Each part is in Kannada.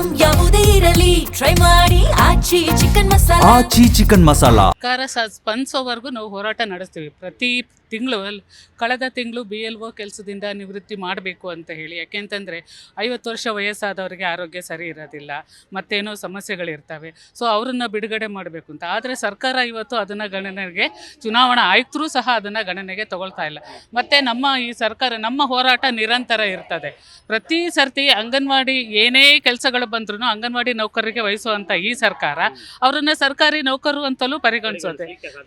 ಐಟಂ ಯಾವುದೇ ಇರಲಿ ಟ್ರೈ ಮಾಡಿ ಆಚಿ ಚಿಕನ್ ಮಸಾಲಾ. ಸರ್ಕಾರ ಸ್ಪಂದಿಸೋವರೆಗೂ ನಾವು ಹೋರಾಟ ನಡೆಸ್ತೀವಿ. ಪ್ರತಿ ತಿಂಗಳು ಕಳೆದ ತಿಂಗಳು BLO ಕೆಲಸದಿಂದ ನಿವೃತ್ತಿ ಮಾಡಬೇಕು ಅಂತ ಹೇಳಿ. ಯಾಕೆಂತಂದರೆ 50 ವರ್ಷ ವಯಸ್ಸಾದವರಿಗೆ ಆರೋಗ್ಯ ಸರಿ ಇರೋದಿಲ್ಲ, ಮತ್ತೇನೋ ಸಮಸ್ಯೆಗಳಿರ್ತವೆ. ಸೊ ಅವರನ್ನು ಬಿಡುಗಡೆ ಮಾಡಬೇಕು ಅಂತ. ಆದರೆ ಸರ್ಕಾರ ಇವತ್ತು ಅದನ್ನು ಗಣನೆಗೆ, ಚುನಾವಣಾ ಆಯುಕ್ತರು ಸಹ ಅದನ್ನು ಗಣನೆಗೆ ತಗೊಳ್ತಾ ಇಲ್ಲ. ಮತ್ತು ಈ ಸರ್ಕಾರ, ನಮ್ಮ ಹೋರಾಟ ನಿರಂತರ ಇರ್ತದೆ. ಪ್ರತಿ ಸರ್ತಿ ಅಂಗನವಾಡಿ ಏನೇ ಕೆಲಸಗಳು ಬಂದ್ರೂ ಅಂಗನವಾಡಿ ನೌಕರರಿಗೆ ವಹಿಸುವಂಥ ಈ ಸರ್ಕಾರ ಅವರನ್ನು ಸರ್ಕಾರಿ ನೌಕರರು ಅಂತಲೂ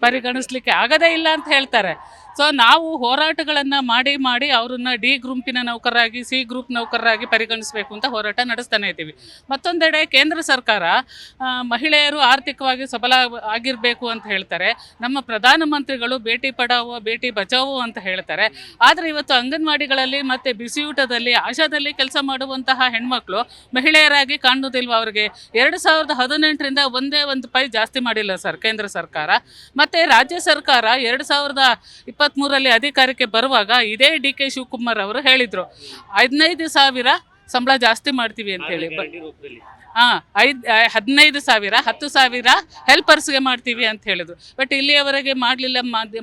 ಪರಿಗಣಿಸ್ಲಿಕ್ಕೆ ಆಗದೇ ಇಲ್ಲ ಅಂತ ಹೇಳ್ತಾರೆ. ಸೊ ನಾವು ಹೋರಾಟಗಳನ್ನು ಮಾಡಿ ಅವ್ರನ್ನ D ಗುಂಪಿನ ನೌಕರರಾಗಿ, C ಗ್ರೂಪ್ ನೌಕರರಾಗಿ ಪರಿಗಣಿಸಬೇಕು ಅಂತ ಹೋರಾಟ ನಡೆಸ್ತಾನೆ ಇದ್ದೀವಿ. ಮತ್ತೊಂದೆಡೆ ಕೇಂದ್ರ ಸರ್ಕಾರ ಮಹಿಳೆಯರು ಆರ್ಥಿಕವಾಗಿ ಸಬಲ ಆಗಿರಬೇಕು ಅಂತ ಹೇಳ್ತಾರೆ. ನಮ್ಮ ಪ್ರಧಾನಮಂತ್ರಿಗಳು ಬೇಟಿ ಪಡಾವೋ ಬೇಟಿ ಬಚಾವೋ ಅಂತ ಹೇಳ್ತಾರೆ. ಆದರೆ ಇವತ್ತು ಅಂಗನವಾಡಿಗಳಲ್ಲಿ ಮತ್ತು ಬಿಸಿಯೂಟದಲ್ಲಿ, ಆಶಾದಲ್ಲಿ ಕೆಲಸ ಮಾಡುವಂತಹ ಹೆಣ್ಮಕ್ಳು ಮಹಿಳೆಯರಾಗಿ ಕಾಣುವುದಿಲ್ವ? ಅವರಿಗೆ 2018ರಿಂದ ಒಂದೇ ಒಂದು ಪೈ ಜಾಸ್ತಿ ಮಾಡಿಲ್ಲ ಸರ್ ಕೇಂದ್ರ ಸರ್ಕಾರ. ಮತ್ತು ರಾಜ್ಯ ಸರ್ಕಾರ 2023ರಲ್ಲಿ ಅಧಿಕಾರಕ್ಕೆ ಬರುವಾಗ ಇದೇ DK ಶಿವಕುಮಾರ್ ಅವರು ಹೇಳಿದರು 15,000 ಸಂಬಳ ಜಾಸ್ತಿ ಮಾಡ್ತೀವಿ ಅಂತೇಳಿ. 15,000 10,000 ಹೆಲ್ಪರ್ಸ್ಗೆ ಮಾಡ್ತೀವಿ ಅಂತ ಹೇಳಿದ್ರು. ಬಟ್ ಇಲ್ಲಿಯವರೆಗೆ ಮಾಡಲಿಲ್ಲ.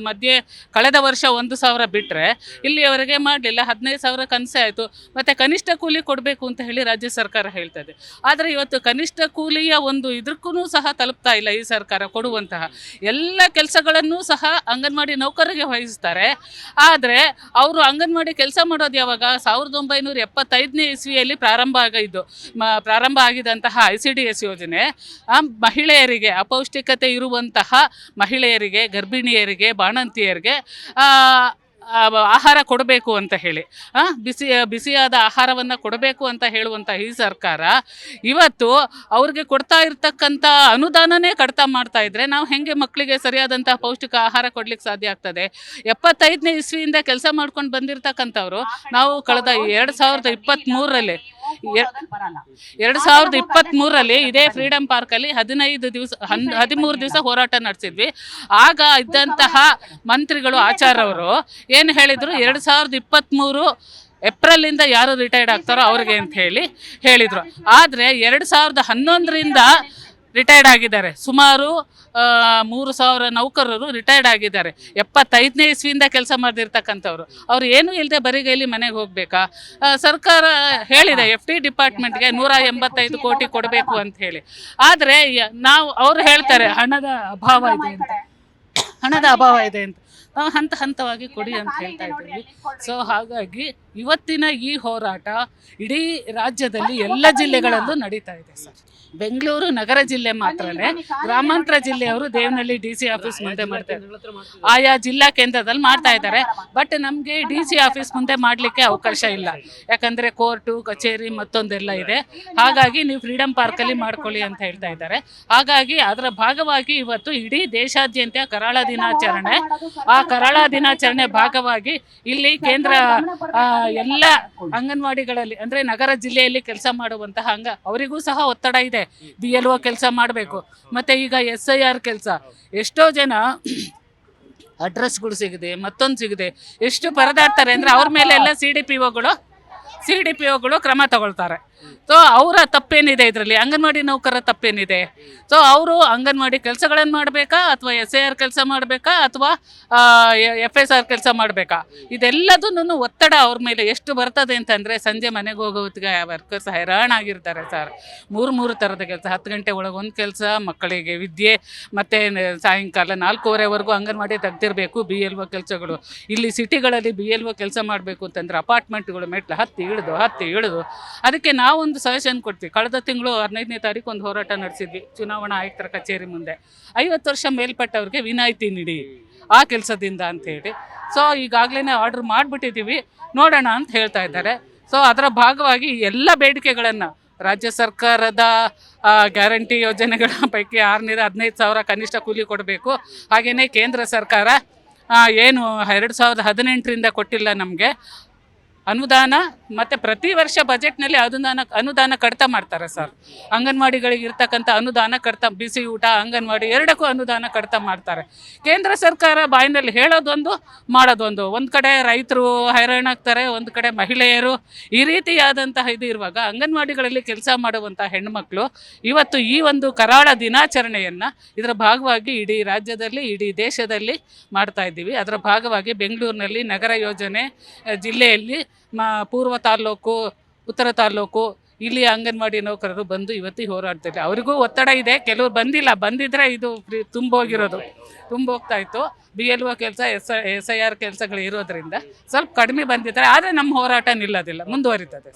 ಮಧ್ಯೆ ಕಳೆದ ವರ್ಷ 1,000 ಬಿಟ್ಟರೆ ಇಲ್ಲಿಯವರೆಗೆ ಮಾಡಲಿಲ್ಲ. 15,000 ಕನಸೇ ಆಯಿತು. ಮತ್ತು ಕನಿಷ್ಠ ಕೂಲಿ ಕೊಡಬೇಕು ಅಂತ ಹೇಳಿ ರಾಜ್ಯ ಸರ್ಕಾರ ಹೇಳ್ತದೆ. ಆದರೆ ಇವತ್ತು ಕನಿಷ್ಠ ಕೂಲಿಯ ಒಂದು ಇದಕ್ಕೂ ಸಹ ತಲುಪ್ತಾ ಇಲ್ಲ ಈ ಸರ್ಕಾರ. ಕೊಡುವಂತಹ ಎಲ್ಲ ಕೆಲಸಗಳನ್ನು ಸಹ ಅಂಗನವಾಡಿ ನೌಕರರಿಗೆ ವಹಿಸ್ತಾರೆ. ಆದರೆ ಅವರು ಅಂಗನವಾಡಿ ಕೆಲಸ ಮಾಡೋದು ಯಾವಾಗ? 1975ನೇ ಇಸ್ವಿಯಲ್ಲಿ ಪ್ರಾರಂಭ ಆಗಿದ್ದಂತಹ ICDS ಯೋಜನೆ ಮಹಿಳೆಯರಿಗೆ, ಅಪೌಷ್ಟಿಕತೆ ಇರುವಂತಹ ಮಹಿಳೆಯರಿಗೆ, ಗರ್ಭಿಣಿಯರಿಗೆ, ಬಾಣಂತಿಯರಿಗೆ ಆಹಾರ ಕೊಡಬೇಕು ಅಂತ ಹೇಳಿ, ಬಿಸಿಯಾದ ಆಹಾರವನ್ನು ಕೊಡಬೇಕು ಅಂತ ಹೇಳುವಂಥ ಈ ಸರ್ಕಾರ ಇವತ್ತು ಅವ್ರಿಗೆ ಕೊಡ್ತಾ ಇರ್ತಕ್ಕಂಥ ಅನುದಾನನೇ ಕಡಿತ ಮಾಡ್ತಾ ಇದ್ರೆ ನಾವು ಹೆಂಗೆ ಮಕ್ಕಳಿಗೆ ಸರಿಯಾದಂಥ ಪೌಷ್ಟಿಕ ಆಹಾರ ಕೊಡ್ಲಿಕ್ಕೆ ಸಾಧ್ಯ ಆಗ್ತದೆ? 75ನೇ ಇಸ್ವಿಯಿಂದ ಕೆಲಸ ಮಾಡ್ಕೊಂಡು ಬಂದಿರತಕ್ಕಂಥವ್ರು ನಾವು ಕಳೆದ 2023ರಲ್ಲಿ ಇದೇ ಫ್ರೀಡಮ್ ಪಾರ್ಕಲ್ಲಿ 13 ದಿವಸ ಹೋರಾಟ ನಡೆಸಿದ್ವಿ. ಆಗ ಇದ್ದಂತಹ ಮಂತ್ರಿಗಳು ಆಚಾರ್ಯವರು ಏನು ಹೇಳಿದರು? 2023 ಏಪ್ರಿಲಿಂದ ಯಾರು ರಿಟೈರ್ಡ್ ಆಗ್ತಾರೋ ಅವ್ರಿಗೆ ಅಂತ ಹೇಳಿದರು. ಆದರೆ 2011ರಿಂದ ರಿಟೈರ್ಡ್ ಆಗಿದ್ದಾರೆ. ಸುಮಾರು 3,000 ನೌಕರರು ರಿಟೈರ್ಡ್ ಆಗಿದ್ದಾರೆ. 75ನೇ ಇಸ್ವಿಯಿಂದ ಕೆಲಸ ಮಾಡಿರ್ತಕ್ಕಂಥವ್ರು. ಅವ್ರು ಏನೂ ಇಲ್ಲದೆ ಬರಿಗೈಲಿ ಮನೆಗೆ ಹೋಗಬೇಕಾ? ಸರ್ಕಾರ ಹೇಳಿದೆ FD ಡಿಪಾರ್ಟ್ಮೆಂಟ್ಗೆ 185 ಕೋಟಿ ಕೊಡಬೇಕು ಅಂತ ಹೇಳಿ. ಆದರೆ ಅವ್ರು ಹೇಳ್ತಾರೆ ಹಣದ ಅಭಾವ ಇದೆ ಅಂತ. ಹಂತವಾಗಿ ಕೊಡಿ ಅಂತ ಹೇಳ್ತಾ ಇದ್ದೀವಿ. ಸೊ ಹಾಗಾಗಿ ಇವತ್ತಿನ ಈ ಹೋರಾಟ ಇಡೀ ರಾಜ್ಯದಲ್ಲಿ ಎಲ್ಲ ಜಿಲ್ಲೆಗಳಲ್ಲೂ ನಡೀತಾ ಇದೆ ಸರ್. ಬೆಂಗಳೂರು ನಗರ ಜಿಲ್ಲೆ ಮಾತ್ರನೇ, ಗ್ರಾಮಾಂತರ ಜಿಲ್ಲೆಯವರು ದೇವನಹಳ್ಳಿ DC ಆಫೀಸ್ ಮುಂದೆ ಮಾಡ್ತಾರೆ, ಆಯಾ ಜಿಲ್ಲಾ ಕೇಂದ್ರದಲ್ಲಿ ಮಾಡ್ತಾ ಇದ್ದಾರೆ. ಬಟ್ ನಮಗೆ DC ಆಫೀಸ್ ಮುಂದೆ ಮಾಡಲಿಕ್ಕೆ ಅವಕಾಶ ಇಲ್ಲ. ಯಾಕಂದರೆ ಕೋರ್ಟು, ಕಚೇರಿ ಮತ್ತೊಂದೆಲ್ಲ ಇದೆ. ಹಾಗಾಗಿ ನೀವು ಫ್ರೀಡಮ್ ಪಾರ್ಕಲ್ಲಿ ಮಾಡ್ಕೊಳ್ಳಿ ಅಂತ ಹೇಳ್ತಾ ಇದ್ದಾರೆ. ಹಾಗಾಗಿ ಅದರ ಭಾಗವಾಗಿ ಇವತ್ತು ಇಡೀ ದೇಶಾದ್ಯಂತ ಕರಾಳ ದಿನಾಚರಣೆ. ಆ ಕರಾಳ ದಿನಾಚರಣೆ ಭಾಗವಾಗಿ ಇಲ್ಲಿ ಕೇಂದ್ರ ಎಲ್ಲ ಅಂಗನವಾಡಿಗಳಲ್ಲಿ, ಅಂದರೆ ನಗರ ಜಿಲ್ಲೆಯಲ್ಲಿ ಕೆಲಸ ಮಾಡುವಂತಹ ಅವರಿಗೂ ಸಹ ಒತ್ತಡ ಇದೆ. BLO ಕೆಲಸ ಮಾಡಬೇಕು. ಮತ್ತು ಈಗ SIR ಕೆಲಸ, ಎಷ್ಟೋ ಜನ ಅಡ್ರೆಸ್ಗಳು ಸಿಗದೆ, ಮತ್ತೊಂದು ಸಿಗದೆ ಎಷ್ಟು ಪರದಾಡ್ತಾರೆ ಅಂದರೆ ಅವ್ರ ಮೇಲೆ ಎಲ್ಲ CDPOಗಳು ಕ್ರಮ ತಗೊಳ್ತಾರೆ. ಸೊ ಅವರ ತಪ್ಪೇನಿದೆ ಇದರಲ್ಲಿ? ಅಂಗನವಾಡಿ ನೌಕರರ ತಪ್ಪೇನಿದೆ? ಸೊ ಅವರು ಅಂಗನವಾಡಿ ಕೆಲಸಗಳನ್ನು ಮಾಡಬೇಕಾ, ಅಥವಾ SIR ಕೆಲಸ ಮಾಡಬೇಕಾ, ಅಥವಾ FSR ಕೆಲಸ ಮಾಡಬೇಕಾ? ಇದೆಲ್ಲದನ್ನು ಒತ್ತಡ ಅವ್ರ ಮೇಲೆ ಎಷ್ಟು ಬರ್ತದೆ ಅಂತಂದರೆ, ಸಂಜೆ ಮನೆಗೆ ಹೋಗೋತ್ತಿಗೆ ವರ್ಕರ್ಸ್ ಹೈರಾಣಾಗಿರ್ತಾರೆ ಸರ್. 3 ಥರದ ಕೆಲಸ, 10 ಗಂಟೆ ಒಳಗೆ ಒಂದು ಕೆಲಸ, ಮಕ್ಕಳಿಗೆ ವಿದ್ಯೆ, ಮತ್ತು ಸಾಯಂಕಾಲ 4:15ವರೆಗೂ ಅಂಗನವಾಡಿ ತೆಗ್ದಿರಬೇಕು. BLO ಕೆಲಸಗಳು ಇಲ್ಲಿ ಸಿಟಿಗಳಲ್ಲಿ BLO ಕೆಲಸ ಮಾಡಬೇಕು ಅಂತಂದರೆ ಅಪಾರ್ಟ್ಮೆಂಟ್ಗಳು ಮೆಟ್ಲು ಹತ್ತಿ ಇಳಿದು ಅದಕ್ಕೆ ನಾವೊಂದು ಸಜೆಷನ್ ಕೊಡ್ತೀವಿ. ಕಳೆದ ತಿಂಗಳು 15ನೇ ತಾರೀಕು ಒಂದು ಹೋರಾಟ ನಡೆಸಿದ್ವಿ ಚುನಾವಣಾ ಆಯುಕ್ತರ ಕಚೇರಿ ಮುಂದೆ. 50 ವರ್ಷ ಮೇಲ್ಪಟ್ಟವ್ರಿಗೆ ವಿನಾಯಿತಿ ನೀಡಿ ಆ ಕೆಲಸದಿಂದ ಅಂಥೇಳಿ. ಸೊ ಈಗಾಗಲೇ ಆರ್ಡ್ರ್ ಮಾಡಿಬಿಟ್ಟಿದ್ದೀವಿ, ನೋಡೋಣ ಅಂತ ಹೇಳ್ತಾ ಇದ್ದಾರೆ. ಸೊ ಅದರ ಭಾಗವಾಗಿ ಎಲ್ಲ ಬೇಡಿಕೆಗಳನ್ನು ರಾಜ್ಯ ಸರ್ಕಾರದ ಗ್ಯಾರಂಟಿ ಯೋಜನೆಗಳ ಪೈಕಿ 6ರಿಂದ 15,000 ಕನಿಷ್ಠ ಕೂಲಿ ಕೊಡಬೇಕು. ಹಾಗೆಯೇ ಕೇಂದ್ರ ಸರ್ಕಾರ ಏನು 2018ರಿಂದ ಕೊಟ್ಟಿಲ್ಲ ನಮಗೆ, ಅನುದಾನ ಮತ್ತು ಪ್ರತಿ ವರ್ಷ ಬಜೆಟ್ನಲ್ಲಿ ಅನುದಾನ ಕಡಿತ ಮಾಡ್ತಾರೆ ಸರ್. ಅಂಗನವಾಡಿಗಳಿಗೆ ಇರ್ತಕ್ಕಂಥ ಅನುದಾನ ಕಡಿತ, ಬಿಸಿ ಊಟ, ಅಂಗನವಾಡಿ ಎರಡಕ್ಕೂ ಅನುದಾನ ಕಡಿತ ಮಾಡ್ತಾರೆ. ಕೇಂದ್ರ ಸರ್ಕಾರ ಬಾಯಿನಲ್ಲಿ ಹೇಳೋದೊಂದು ಮಾಡೋದೊಂದು. ಒಂದು ಕಡೆ ರೈತರು ಹೈರಾಣಾಗ್ತಾರೆ, ಒಂದು ಕಡೆ ಮಹಿಳೆಯರು, ಈ ರೀತಿಯಾದಂತಹ ಇದು ಇರುವಾಗ ಅಂಗನವಾಡಿಗಳಲ್ಲಿ ಕೆಲಸ ಮಾಡುವಂಥ ಹೆಣ್ಣುಮಕ್ಕಳು ಇವತ್ತು ಈ ಒಂದು ಕರಾಳ ದಿನಾಚರಣೆಯನ್ನು ಇದರ ಭಾಗವಾಗಿ ಇಡೀ ರಾಜ್ಯದಲ್ಲಿ, ಇಡೀ ದೇಶದಲ್ಲಿ ಮಾಡ್ತಾ ಇದ್ದೀವಿ. ಅದರ ಭಾಗವಾಗಿ ಬೆಂಗಳೂರಿನಲ್ಲಿ ನಗರ ಯೋಜನೆ ಜಿಲ್ಲೆಯಲ್ಲಿ ಪೂರ್ವ ತಾಲ್ಲೂಕು, ಉತ್ತರ ತಾಲ್ಲೂಕು ಇಲ್ಲಿ ಅಂಗನವಾಡಿ ನೌಕರರು ಬಂದು ಇವತ್ತು ಹೋರಾಡ್ತಿದ್ದಾರೆ. ಅವರಿಗೂ ಒತ್ತಡ ಇದೆ, ಕೆಲವರು ಬಂದಿಲ್ಲ, ಬಂದಿದ್ರೆ ಇದು ತುಂಬೋಗ್ತಾ ಇತ್ತು. BLO ಕೆಲಸ, SIR ಕೆಲಸಗಳು ಇರೋದ್ರಿಂದ ಸ್ವಲ್ಪ ಕಡಿಮೆ ಬಂದಿದ್ದಾರೆ. ಆದರೆ ನಮ್ಮ ಹೋರಾಟ ನಿಲ್ಲೋದಿಲ್ಲ, ಮುಂದುವರಿತದೆ.